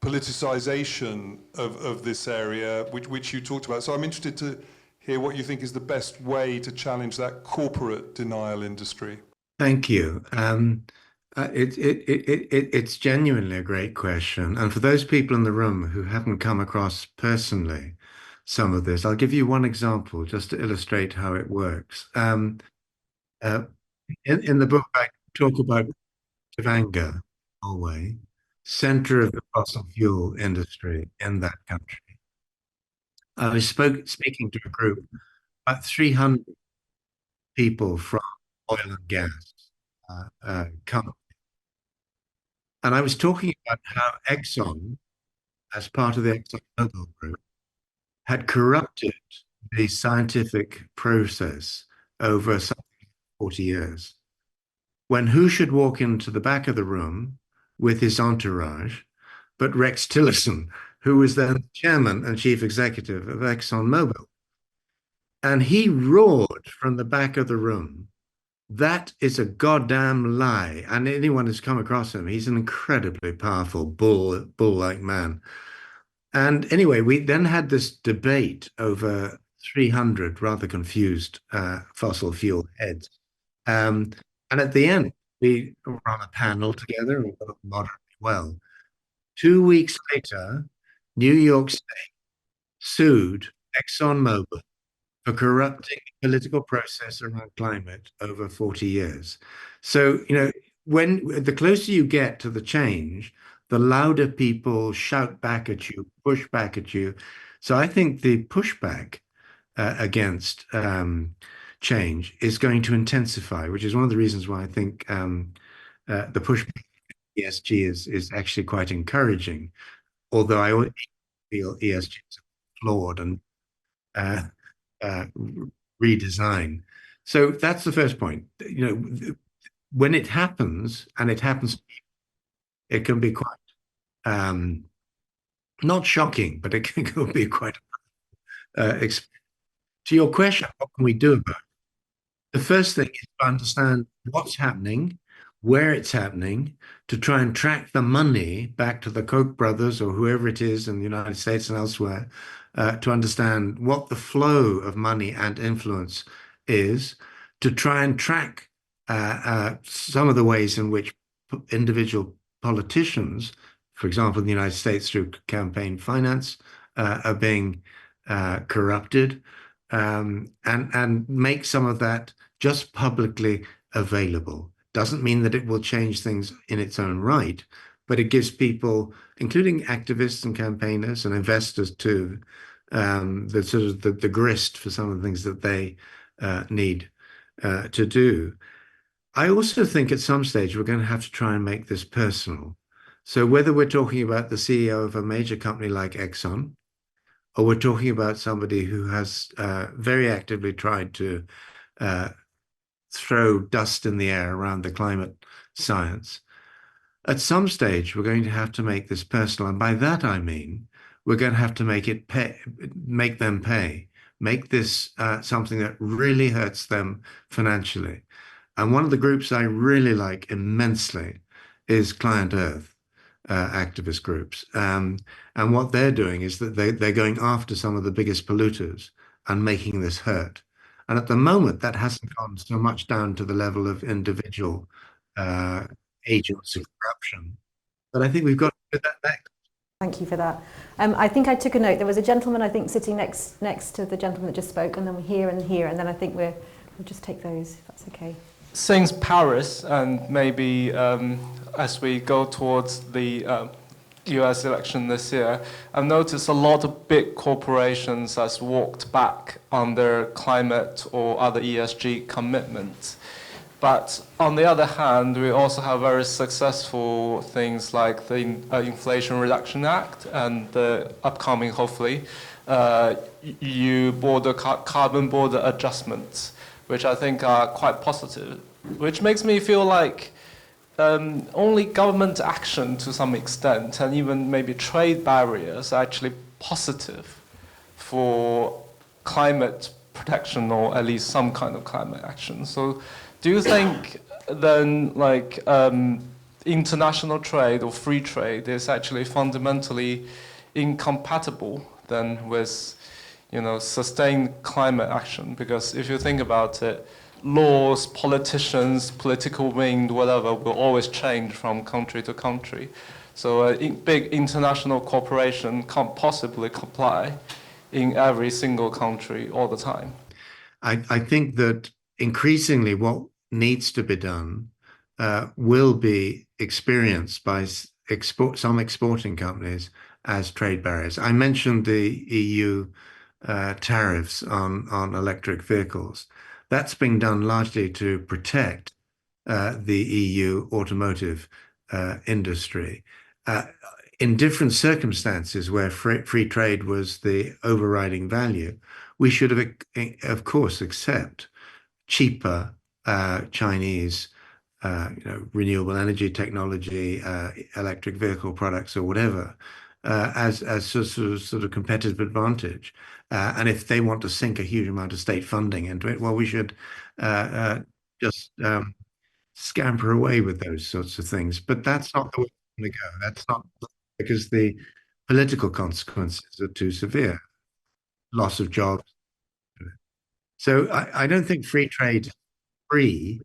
politicization of this area, which you talked about. So I'm interested to hear what you think is the best way to challenge that corporate denial industry. Thank you. It's genuinely a great question. And for those people in the room who haven't come across personally some of this, I'll give you one example just to illustrate how it works. In the book, I talk about Stavanger, Norway, center of the fossil fuel industry in that country. I was speaking to a group, about 300 people from oil and gas companies. And I was talking about how Exxon, as part of the ExxonMobil group, had corrupted the scientific process over something like 40 years. When who should walk into the back of the room with his entourage but Rex Tillerson, who was then chairman and chief executive of ExxonMobil. And he roared from the back of the room, "That is a goddamn lie." And anyone who's come across him, he's an incredibly powerful bull-like man. And anyway, we then had this debate over 300 rather confused fossil fuel heads. And at the end, we were on a panel together and got moderately well. 2 weeks later, New York State sued ExxonMobil for corrupting the political process around climate over 40 years. So, when the closer you get to the change, the louder people shout back at you, push back at you. So I think the pushback against change is going to intensify, which is one of the reasons why I think the pushback ESG is actually quite encouraging, although I feel ESG is flawed and redesign. So that's the first point. When it happens, and it happens, it can be quite not shocking, but it can be quite. To your question, what can we do about it? The first thing is to understand what's happening, where it's happening, to try and track the money back to the Koch brothers or whoever it is in the United States and elsewhere, to understand what the flow of money and influence is, to try and track some of the ways in which individual politicians, for example, in the United States through campaign finance, are being corrupted, and make some of that just publicly available. Doesn't mean that it will change things in its own right, but it gives people, including activists and campaigners and investors too, the sort of the grist for some of the things that they need to do. I also think at some stage we're going to have to try and make this personal. So whether we're talking about the CEO of a major company like Exxon, or we're talking about somebody who has very actively tried to uh, throw dust in the air around the climate science. At some stage, we're going to have to make this personal, and by that I mean we're going to have to make them pay, make this something that really hurts them financially. And one of the groups I really like immensely is Client Earth activist groups. And what they're doing is that they're going after some of the biggest polluters and making this hurt. And at the moment, that hasn't gone so much down to the level of individual uh, agents of corruption. But I think we've got to do that next. Thank you for that. I think I took a note. There was a gentleman, I think, sitting next to the gentleman that just spoke, and then here and here, and then I think we'll just take those, if that's okay. Since Paris, and maybe as we go towards the US election this year, I've noticed a lot of big corporations has walked back on their climate or other ESG commitments. But on the other hand, we also have very successful things like the Inflation Reduction Act and the upcoming, hopefully, EU carbon border adjustments, which I think are quite positive, which makes me feel like only government action to some extent and even maybe trade barriers are actually positive for climate protection or at least some kind of climate action. So do you think then like international trade or free trade is actually fundamentally incompatible then with sustained climate action? Because if you think about it, laws, politicians, political wind, whatever, will always change from country to country. So a big international corporation can't possibly comply in every single country all the time. I think that increasingly what needs to be done will be experienced by some exporting companies as trade barriers. I mentioned the EU tariffs on electric vehicles. That's being done largely to protect the EU automotive industry. In different circumstances where free trade was the overriding value, we should have, of course, accept cheaper Chinese renewable energy technology, electric vehicle products or whatever, as sort of competitive advantage. And if they want to sink a huge amount of state funding into it, well, we should just scamper away with those sorts of things. But that's not the way we're going to go. That's not because the political consequences are too severe. Loss of jobs. So I don't think free trade is free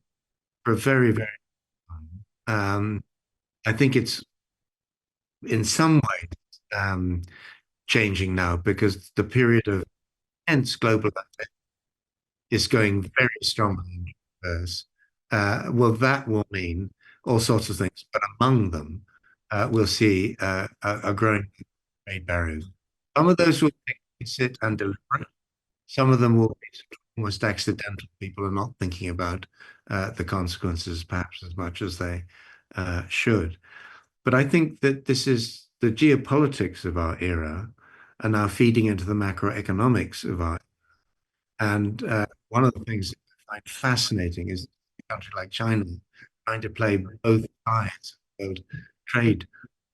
for a very, very long time. I think it's in some ways changing now because the period of intense globalization is going very strongly in reverse. Well, that will mean all sorts of things, but among them, we'll see a growing trade barriers. Some of those will be implicit and deliberate. Some of them will be almost accidental. People are not thinking about the consequences perhaps as much as they should. But I think that this is the geopolitics of our era are now feeding into the macroeconomics of our. And one of the things that I find fascinating is a country like China trying to play both sides of the World Trade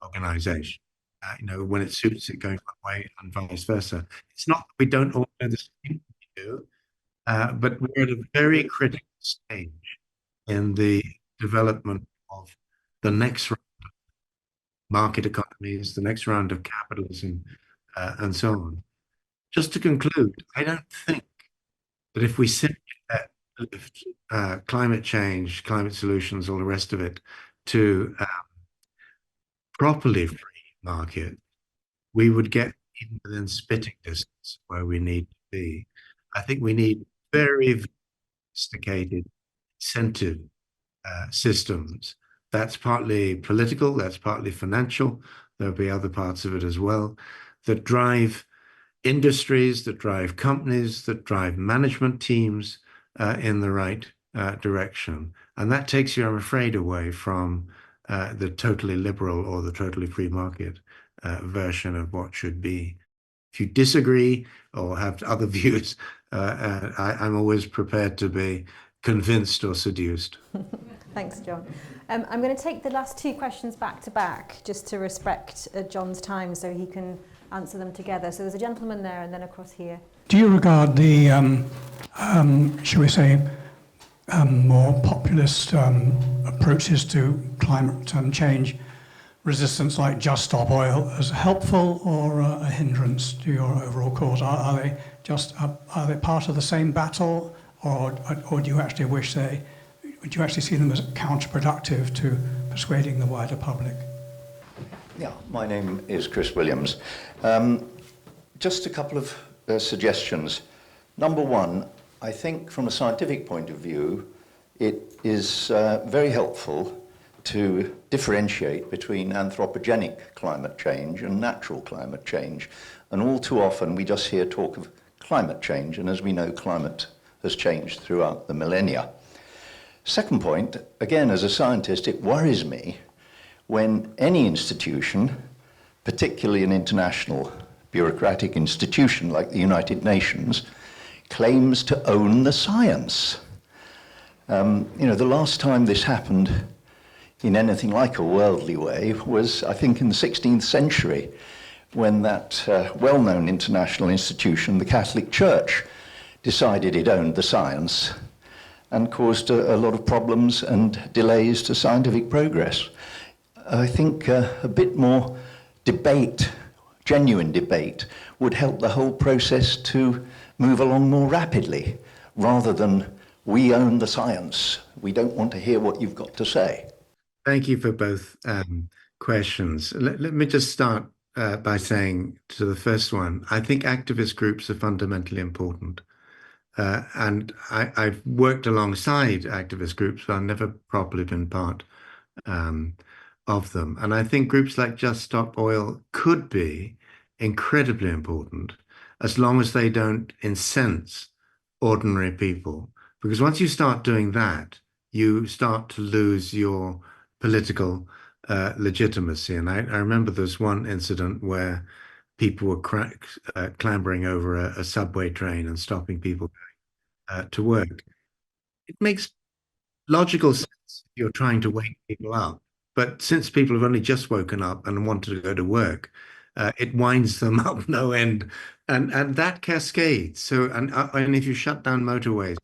Organization. When it suits it going one way and vice versa. It's not that we don't all know the same we do, but we're at a very critical stage in the development of the next round of market economies, the next round of capitalism, and so on. Just to conclude, I don't think that if we simply lift climate change, climate solutions, all the rest of it to properly free market, we would get even within spitting distance where we need to be. I think we need very sophisticated incentive systems. That's partly political, that's partly financial. There'll be other parts of it as well that drive industries, that drive companies, that drive management teams in the right direction. And that takes you, I'm afraid, away from the totally liberal or the totally free market version of what should be. if you disagree or have other views, I'm always prepared to be convinced or seduced. Thanks, John. I'm going to take the last two questions back to back, just to respect John's time, so he can answer them together. So there's a gentleman there, and then across here. Do you regard the, shall we say, more populist approaches to climate change resistance, like Just Stop Oil, as helpful or a hindrance to your overall cause? Are they part of the same battle, or do you actually would you actually see them as counterproductive to persuading the wider public? Yeah, my name is Chris Williams. Just a couple of suggestions. Number one, I think from a scientific point of view, it is very helpful to differentiate between anthropogenic climate change and natural climate change. And all too often we just hear talk of climate change, and as we know, climate has changed throughout the millennia. Second point, again, as a scientist, it worries me when any institution, particularly an international bureaucratic institution like the United Nations, claims to own the science. The last time this happened in anything like a worldly way was, I think, in the 16th century, when that well-known international institution, the Catholic Church, decided it owned the science and caused a lot of problems and delays to scientific progress. I think a bit more debate, genuine debate, would help the whole process to move along more rapidly, rather than we own the science, we don't want to hear what you've got to say. Thank you for both questions. Let me just start by saying to the first one, I think activist groups are fundamentally important. And I've worked alongside activist groups, but I've never properly been part of them. And I think groups like Just Stop Oil could be incredibly important, as long as they don't incense ordinary people. Because once you start doing that, you start to lose your political legitimacy. And I remember there's one incident where people were clambering over a subway train and stopping people to work. It makes logical sense if you're trying to wake people up. But since people have only just woken up and wanted to go to work, it winds them up no end. And that cascades. So, and if you shut down motorways,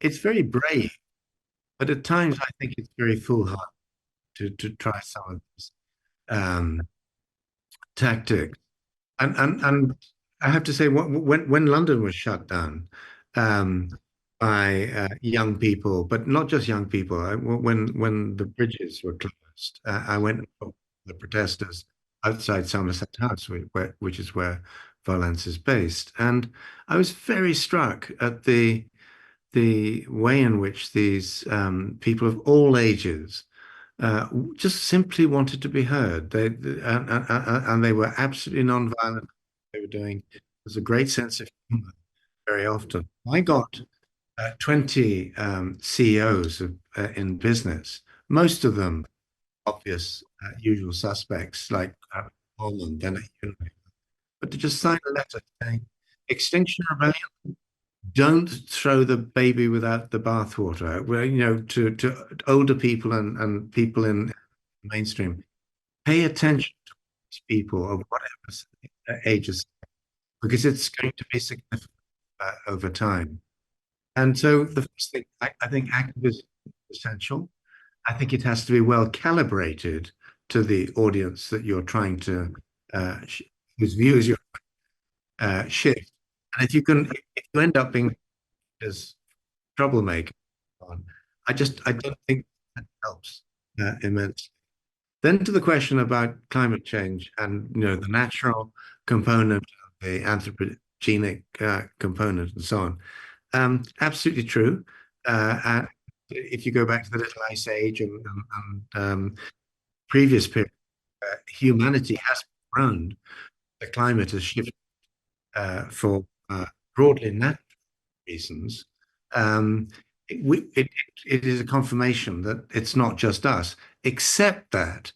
it's very brave. But at times, I think it's very foolhardy to try some of these tactics. And I have to say, when London was shut down by young people, but not just young people, when the bridges were closed, I went and talked to the protesters outside Somerset House, which is where Valence is based. And I was very struck at the way in which these people of all ages just simply wanted to be heard. And they were absolutely non-violent. They were doing. There's a great sense of humor very often. I got 20 CEOs in business, most of them obvious usual suspects like Holland, Bennett, but to just sign a letter saying, Extinction Rebellion, don't throw the baby without the bathwater. Well, to older people and people in mainstream, pay attention to these people of whatever ages, because it's going to be significant over time. And so the first thing, I think activism is essential. I think it has to be well calibrated to the audience that you're trying to, whose views you're shift. And if you end up being as troublemaker, I don't think that helps immensely. Then to the question about climate change and the natural component, the anthropogenic component, and so on. Absolutely true. And if you go back to the Little Ice Age and previous period, humanity has grown. The climate has shifted for broadly natural reasons. It is a confirmation that it's not just us, except that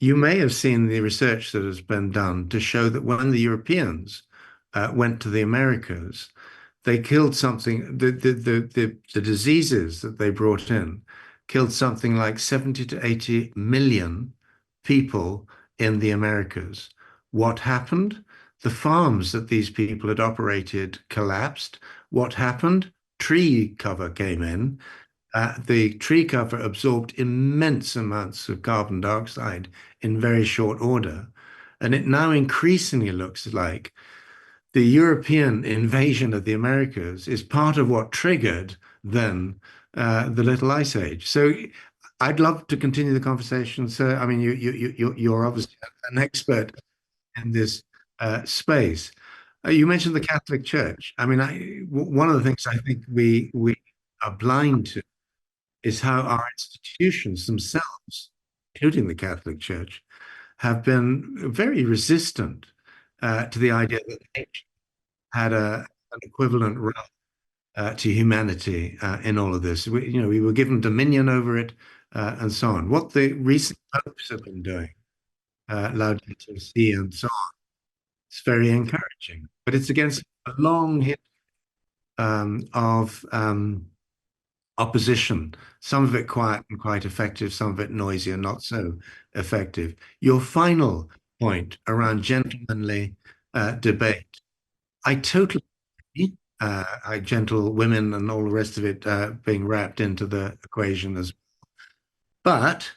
you may have seen the research that has been done to show that when the Europeans went to the Americas, they killed something, the diseases that they brought in killed something like 70 to 80 million people in the Americas. What happened? The farms that these people had operated collapsed. What happened? Tree cover came in. The tree cover absorbed immense amounts of carbon dioxide in very short order. And it now increasingly looks like the European invasion of the Americas is part of what triggered then the Little Ice Age. So I'd love to continue the conversation, sir. I mean, you're obviously an expert in this space. You mentioned the Catholic Church. I mean, one of the things I think we are blind to is how our institutions themselves, including the Catholic Church, have been very resistant to the idea that nature had an equivalent role to humanity in all of this. We were given dominion over it and so on. What the recent popes have been doing, Laudato Si and so on, it's very encouraging. But it's against a long history of opposition, some of it quiet and quite effective, some of it noisy and not so effective. Your final point around gentlemanly debate, I totally agree. Gentle women and all the rest of it being wrapped into the equation as well. But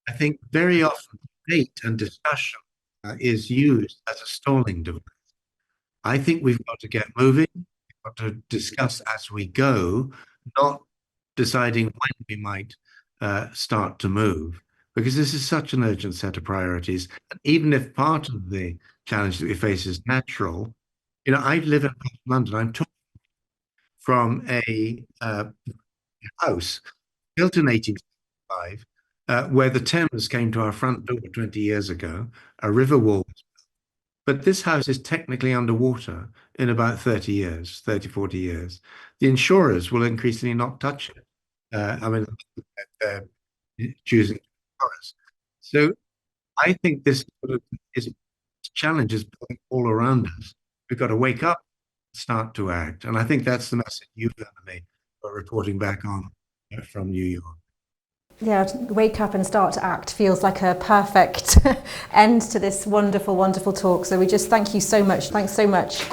I think very often debate and discussion is used as a stalling device. I think we've got to get moving, we've got to discuss as we go, not deciding when we might start to move, because this is such an urgent set of priorities. And even if part of the challenge that we face is natural, I live in London. I'm talking from a house built in 1865, where the Thames came to our front door 20 years ago, a river wall. But this house is technically underwater in about 30 years, 30, 40 years. The insurers will increasingly not touch it. I mean, they're choosing insurers. So I think this challenge is all around us. We've got to wake up, start to act. And I think that's the message you've given me for reporting back on from New York. Yeah, wake up and start to act feels like a perfect end to this wonderful, wonderful talk. So we just thank you so much. Thanks so much.